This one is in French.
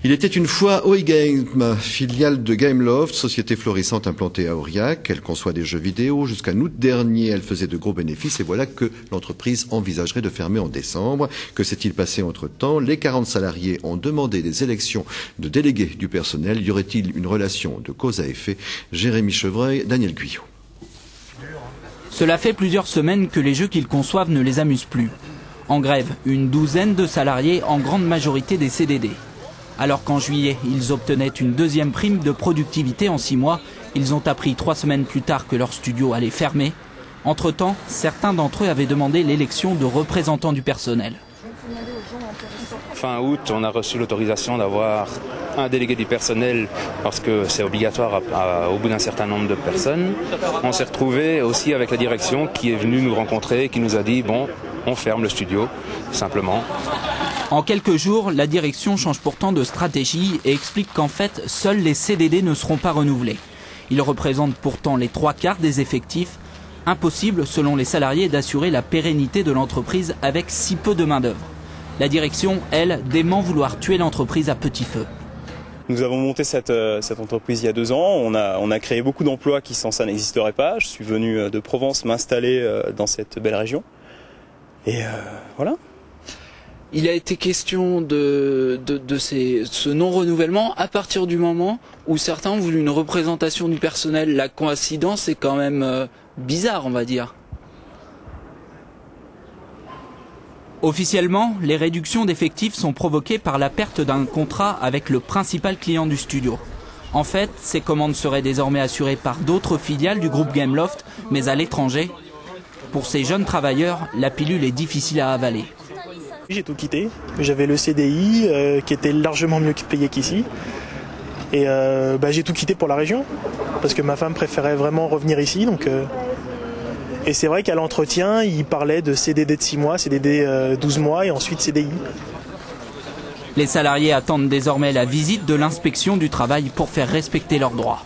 Il était une fois OiGame, filiale de Gameloft, société florissante implantée à Aurillac. Elle conçoit des jeux vidéo. Jusqu'à août dernier, elle faisait de gros bénéfices et voilà que l'entreprise envisagerait de fermer en décembre. Que s'est-il passé entre-temps? Les 40 salariés ont demandé des élections de délégués du personnel. Y aurait-il une relation de cause à effet? Jérémy Chevreuil, Daniel Guyot. Cela fait plusieurs semaines que les jeux qu'ils conçoivent ne les amusent plus. En grève, une douzaine de salariés, en grande majorité des CDD. Alors qu'en juillet, ils obtenaient une deuxième prime de productivité en 6 mois, ils ont appris 3 semaines plus tard que leur studio allait fermer. Entre-temps, certains d'entre eux avaient demandé l'élection de représentants du personnel. Fin août, on a reçu l'autorisation d'avoir un délégué du personnel parce que c'est obligatoire au bout d'un certain nombre de personnes. On s'est retrouvé aussi avec la direction qui est venue nous rencontrer et qui nous a dit bon, on ferme le studio, simplement. En quelques jours, la direction change pourtant de stratégie et explique qu'en fait, seuls les CDD ne seront pas renouvelés. Ils représentent pourtant les 3/4 des effectifs. Impossible, selon les salariés, d'assurer la pérennité de l'entreprise avec si peu de main-d'œuvre. La direction, elle, dément vouloir tuer l'entreprise à petit feu. Nous avons monté cette entreprise il y a 2 ans. On a créé beaucoup d'emplois qui sans ça n'existeraient pas. Je suis venu de Provence m'installer dans cette belle région. Et voilà. Il a été question de ce non-renouvellement à partir du moment où certains ont voulu une représentation du personnel. La coïncidence est quand même bizarre, on va dire. Officiellement, les réductions d'effectifs sont provoquées par la perte d'un contrat avec le principal client du studio. En fait, ces commandes seraient désormais assurées par d'autres filiales du groupe Gameloft, mais à l'étranger. Pour ces jeunes travailleurs, la pilule est difficile à avaler. J'ai tout quitté. J'avais le CDI qui était largement mieux payé qu'ici. Et j'ai tout quitté pour la région parce que ma femme préférait vraiment revenir ici. Et c'est vrai qu'à l'entretien, il parlait de CDD de 6 mois, CDD 12 mois et ensuite CDI. Les salariés attendent désormais la visite de l'inspection du travail pour faire respecter leurs droits.